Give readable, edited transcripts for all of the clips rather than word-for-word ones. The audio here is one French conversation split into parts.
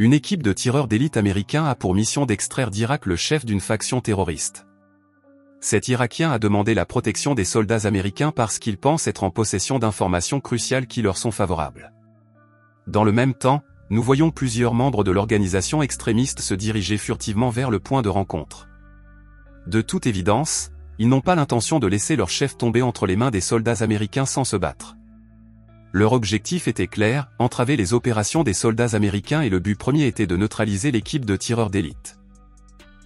Une équipe de tireurs d'élite américains a pour mission d'extraire d'Irak le chef d'une faction terroriste. Cet Irakien a demandé la protection des soldats américains parce qu'il pense être en possession d'informations cruciales qui leur sont favorables. Dans le même temps, nous voyons plusieurs membres de l'organisation extrémiste se diriger furtivement vers le point de rencontre. De toute évidence, ils n'ont pas l'intention de laisser leur chef tomber entre les mains des soldats américains sans se battre. Leur objectif était clair, entraver les opérations des soldats américains et le but premier était de neutraliser l'équipe de tireurs d'élite.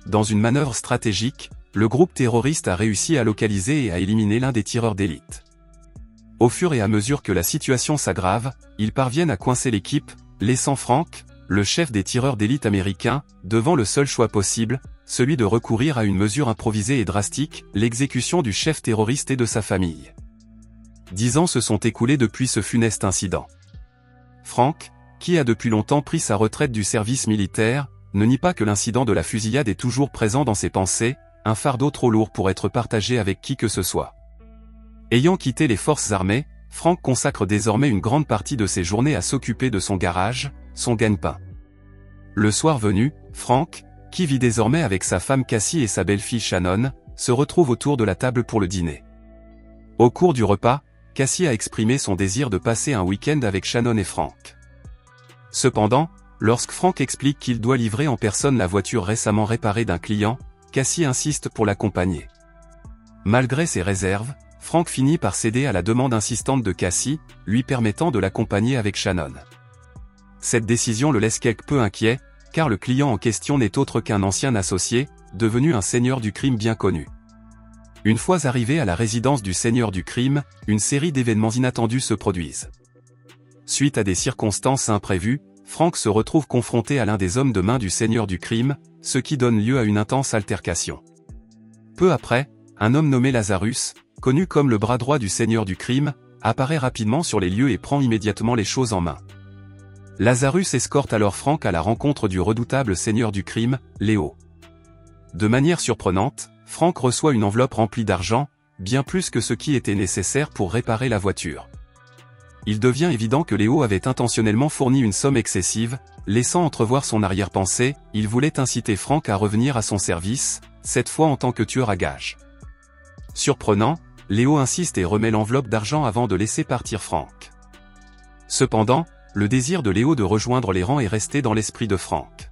Dans une manœuvre stratégique, le groupe terroriste a réussi à localiser et à éliminer l'un des tireurs d'élite. Au fur et à mesure que la situation s'aggrave, ils parviennent à coincer l'équipe, laissant Frank, le chef des tireurs d'élite américains, devant le seul choix possible, celui de recourir à une mesure improvisée et drastique, l'exécution du chef terroriste et de sa famille. 10 ans se sont écoulés depuis ce funeste incident. Frank, qui a depuis longtemps pris sa retraite du service militaire, ne nie pas que l'incident de la fusillade est toujours présent dans ses pensées, un fardeau trop lourd pour être partagé avec qui que ce soit. Ayant quitté les forces armées, Frank consacre désormais une grande partie de ses journées à s'occuper de son garage, son gagne-pain. Le soir venu, Frank, qui vit désormais avec sa femme Cassie et sa belle-fille Shannon, se retrouve autour de la table pour le dîner. Au cours du repas, Cassie a exprimé son désir de passer un week-end avec Shannon et Frank. Cependant, lorsque Frank explique qu'il doit livrer en personne la voiture récemment réparée d'un client, Cassie insiste pour l'accompagner. Malgré ses réserves, Frank finit par céder à la demande insistante de Cassie, lui permettant de l'accompagner avec Shannon. Cette décision le laisse quelque peu inquiet, car le client en question n'est autre qu'un ancien associé, devenu un seigneur du crime bien connu. Une fois arrivé à la résidence du seigneur du crime, une série d'événements inattendus se produisent. Suite à des circonstances imprévues, Frank se retrouve confronté à l'un des hommes de main du seigneur du crime, ce qui donne lieu à une intense altercation. Peu après, un homme nommé Lazarus, connu comme le bras droit du seigneur du crime, apparaît rapidement sur les lieux et prend immédiatement les choses en main. Lazarus escorte alors Frank à la rencontre du redoutable seigneur du crime, Léo. De manière surprenante, Frank reçoit une enveloppe remplie d'argent, bien plus que ce qui était nécessaire pour réparer la voiture. Il devient évident que Léo avait intentionnellement fourni une somme excessive, laissant entrevoir son arrière-pensée, il voulait inciter Frank à revenir à son service, cette fois en tant que tueur à gages. Surprenant, Léo insiste et remet l'enveloppe d'argent avant de laisser partir Frank. Cependant, le désir de Léo de rejoindre les rangs est resté dans l'esprit de Frank.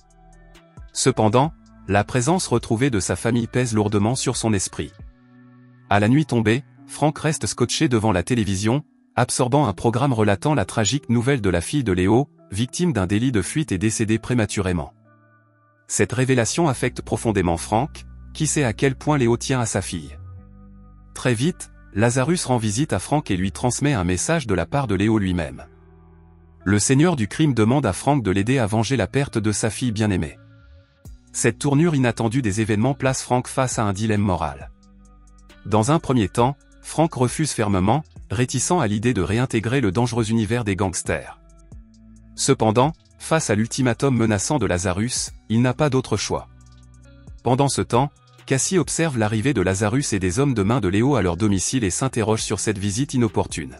Cependant, la présence retrouvée de sa famille pèse lourdement sur son esprit. À la nuit tombée, Frank reste scotché devant la télévision, absorbant un programme relatant la tragique nouvelle de la fille de Léo, victime d'un délit de fuite et décédée prématurément. Cette révélation affecte profondément Frank, qui sait à quel point Léo tient à sa fille. Très vite, Lazarus rend visite à Frank et lui transmet un message de la part de Léo lui-même. Le seigneur du crime demande à Frank de l'aider à venger la perte de sa fille bien-aimée. Cette tournure inattendue des événements place Frank face à un dilemme moral. Dans un premier temps, Frank refuse fermement, réticent à l'idée de réintégrer le dangereux univers des gangsters. Cependant, face à l'ultimatum menaçant de Lazarus, il n'a pas d'autre choix. Pendant ce temps, Cassie observe l'arrivée de Lazarus et des hommes de main de Léo à leur domicile et s'interroge sur cette visite inopportune.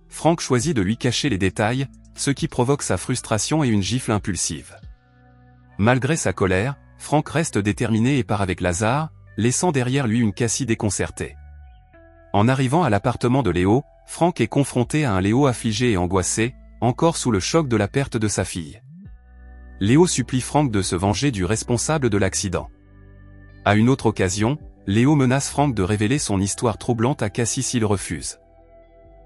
Frank choisit de lui cacher les détails, ce qui provoque sa frustration et une gifle impulsive. Malgré sa colère, Frank reste déterminé et part avec Lazare, laissant derrière lui une Cassie déconcertée. En arrivant à l'appartement de Léo, Frank est confronté à un Léo affligé et angoissé, encore sous le choc de la perte de sa fille. Léo supplie Frank de se venger du responsable de l'accident. À une autre occasion, Léo menace Frank de révéler son histoire troublante à Cassie s'il refuse.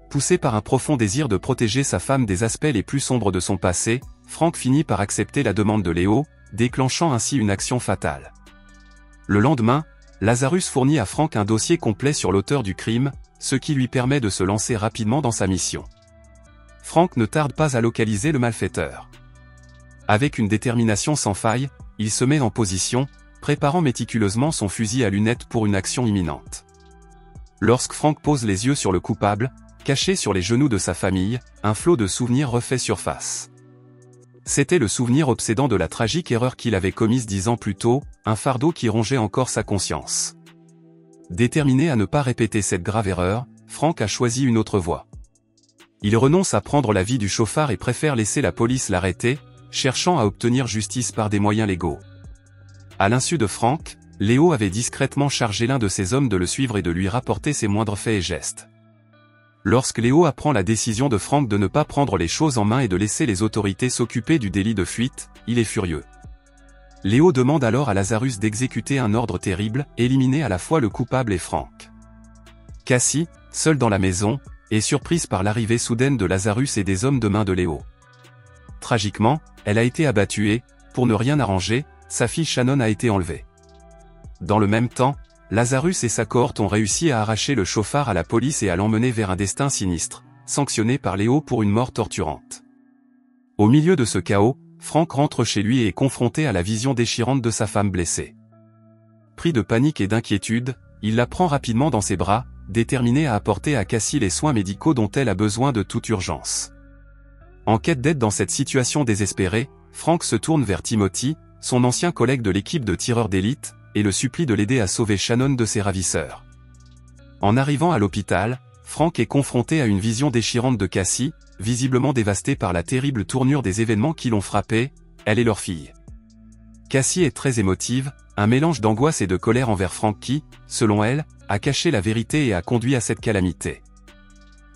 Poussé par un profond désir de protéger sa femme des aspects les plus sombres de son passé, Frank finit par accepter la demande de Léo, déclenchant ainsi une action fatale. Le lendemain, Lazarus fournit à Frank un dossier complet sur l'auteur du crime, ce qui lui permet de se lancer rapidement dans sa mission. Frank ne tarde pas à localiser le malfaiteur. Avec une détermination sans faille, il se met en position, préparant méticuleusement son fusil à lunettes pour une action imminente. Lorsque Frank pose les yeux sur le coupable, caché sur les genoux de sa famille, un flot de souvenirs refait surface. C'était le souvenir obsédant de la tragique erreur qu'il avait commise 10 ans plus tôt, un fardeau qui rongeait encore sa conscience. Déterminé à ne pas répéter cette grave erreur, Frank a choisi une autre voie. Il renonce à prendre la vie du chauffard et préfère laisser la police l'arrêter, cherchant à obtenir justice par des moyens légaux. À l'insu de Frank, Léo avait discrètement chargé l'un de ses hommes de le suivre et de lui rapporter ses moindres faits et gestes. Lorsque Léo apprend la décision de Frank de ne pas prendre les choses en main et de laisser les autorités s'occuper du délit de fuite, il est furieux. Léo demande alors à Lazarus d'exécuter un ordre terrible, éliminer à la fois le coupable et Frank. Cassie, seule dans la maison, est surprise par l'arrivée soudaine de Lazarus et des hommes de main de Léo. Tragiquement, elle a été abattue et, pour ne rien arranger, sa fille Shannon a été enlevée. Dans le même temps, Lazarus et sa cohorte ont réussi à arracher le chauffard à la police et à l'emmener vers un destin sinistre, sanctionné par Léo pour une mort torturante. Au milieu de ce chaos, Frank rentre chez lui et est confronté à la vision déchirante de sa femme blessée. Pris de panique et d'inquiétude, il la prend rapidement dans ses bras, déterminé à apporter à Cassie les soins médicaux dont elle a besoin de toute urgence. En quête d'aide dans cette situation désespérée, Frank se tourne vers Timothy, son ancien collègue de l'équipe de tireurs d'élite, et le supplie de l'aider à sauver Shannon de ses ravisseurs. En arrivant à l'hôpital, Frank est confronté à une vision déchirante de Cassie, visiblement dévastée par la terrible tournure des événements qui l'ont frappée, elle et leur fille. Cassie est très émotive, un mélange d'angoisse et de colère envers Frank qui, selon elle, a caché la vérité et a conduit à cette calamité.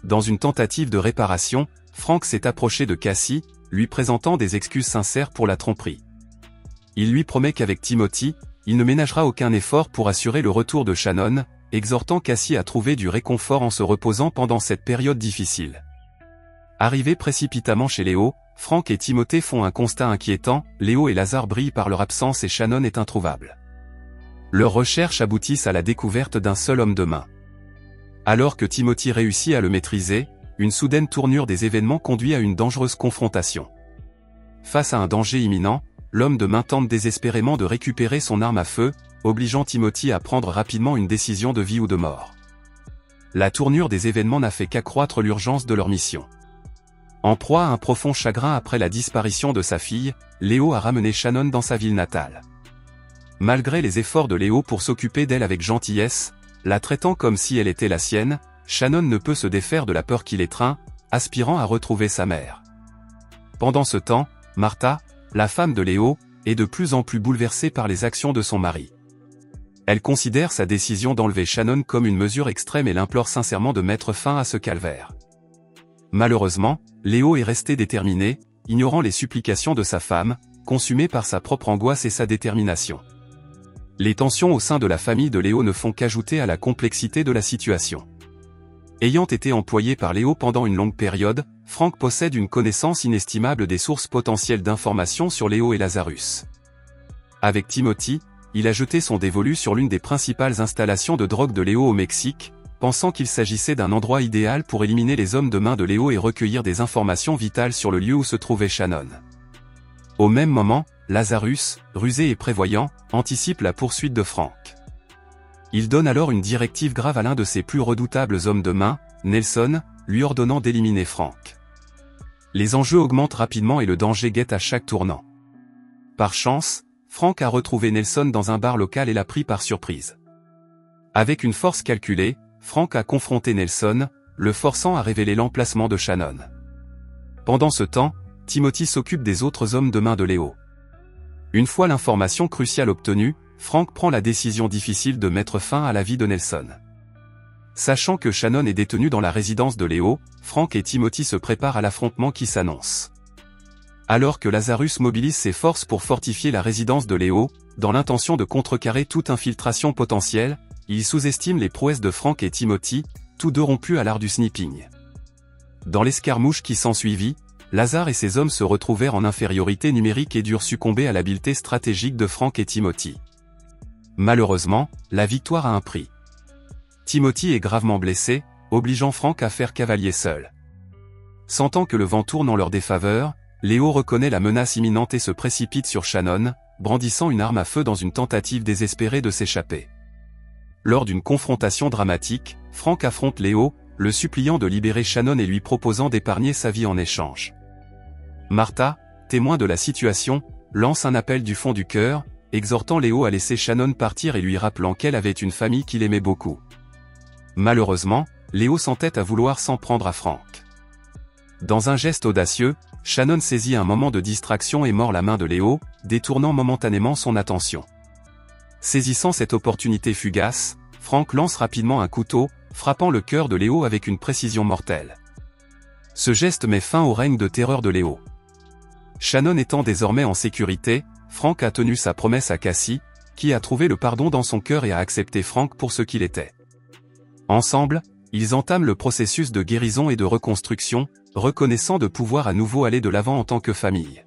Dans une tentative de réparation, Frank s'est approché de Cassie, lui présentant des excuses sincères pour la tromperie. Il lui promet qu'avec Timothy, il ne ménagera aucun effort pour assurer le retour de Shannon, exhortant Cassie à trouver du réconfort en se reposant pendant cette période difficile. Arrivés précipitamment chez Léo, Frank et Timothée font un constat inquiétant, Léo et Lazare brillent par leur absence et Shannon est introuvable. Leurs recherches aboutissent à la découverte d'un seul homme de main. Alors que Timothy réussit à le maîtriser, une soudaine tournure des événements conduit à une dangereuse confrontation. Face à un danger imminent, l'homme de main tente désespérément de récupérer son arme à feu, obligeant Timothy à prendre rapidement une décision de vie ou de mort. La tournure des événements n'a fait qu'accroître l'urgence de leur mission. En proie à un profond chagrin après la disparition de sa fille, Léo a ramené Shannon dans sa ville natale. Malgré les efforts de Léo pour s'occuper d'elle avec gentillesse, la traitant comme si elle était la sienne, Shannon ne peut se défaire de la peur qui l'étreint, aspirant à retrouver sa mère. Pendant ce temps, Martha, la femme de Léo, est de plus en plus bouleversée par les actions de son mari. Elle considère sa décision d'enlever Shannon comme une mesure extrême et l'implore sincèrement de mettre fin à ce calvaire. Malheureusement, Léo est resté déterminé, ignorant les supplications de sa femme, consumé par sa propre angoisse et sa détermination. Les tensions au sein de la famille de Léo ne font qu'ajouter à la complexité de la situation. Ayant été employé par Léo pendant une longue période, Frank possède une connaissance inestimable des sources potentielles d'informations sur Léo et Lazarus. Avec Timothy, il a jeté son dévolu sur l'une des principales installations de drogue de Léo au Mexique, pensant qu'il s'agissait d'un endroit idéal pour éliminer les hommes de main de Léo et recueillir des informations vitales sur le lieu où se trouvait Shannon. Au même moment, Lazarus, rusé et prévoyant, anticipe la poursuite de Frank. Il donne alors une directive grave à l'un de ses plus redoutables hommes de main, Nelson, lui ordonnant d'éliminer Frank. Les enjeux augmentent rapidement et le danger guette à chaque tournant. Par chance, Frank a retrouvé Nelson dans un bar local et l'a pris par surprise. Avec une force calculée, Frank a confronté Nelson, le forçant à révéler l'emplacement de Shannon. Pendant ce temps, Timothy s'occupe des autres hommes de main de Léo. Une fois l'information cruciale obtenue, Frank prend la décision difficile de mettre fin à la vie de Nelson. Sachant que Shannon est détenue dans la résidence de Léo, Frank et Timothy se préparent à l'affrontement qui s'annonce. Alors que Lazarus mobilise ses forces pour fortifier la résidence de Léo, dans l'intention de contrecarrer toute infiltration potentielle, il sous-estime les prouesses de Frank et Timothy, tous deux rompus à l'art du sniping. Dans l'escarmouche qui s'ensuivit, Lazare et ses hommes se retrouvèrent en infériorité numérique et durent succomber à l'habileté stratégique de Frank et Timothy. Malheureusement, la victoire a un prix. Timothy est gravement blessé, obligeant Frank à faire cavalier seul. Sentant que le vent tourne en leur défaveur, Léo reconnaît la menace imminente et se précipite sur Shannon, brandissant une arme à feu dans une tentative désespérée de s'échapper. Lors d'une confrontation dramatique, Frank affronte Léo, le suppliant de libérer Shannon et lui proposant d'épargner sa vie en échange. Martha, témoin de la situation, lance un appel du fond du cœur, exhortant Léo à laisser Shannon partir et lui rappelant qu'elle avait une famille qu'il aimait beaucoup. Malheureusement, Léo s'entête à vouloir s'en prendre à Frank. Dans un geste audacieux, Shannon saisit un moment de distraction et mord la main de Léo, détournant momentanément son attention. Saisissant cette opportunité fugace, Frank lance rapidement un couteau, frappant le cœur de Léo avec une précision mortelle. Ce geste met fin au règne de terreur de Léo. Shannon étant désormais en sécurité, Frank a tenu sa promesse à Cassie, qui a trouvé le pardon dans son cœur et a accepté Frank pour ce qu'il était. Ensemble, ils entament le processus de guérison et de reconstruction, reconnaissant de pouvoir à nouveau aller de l'avant en tant que famille.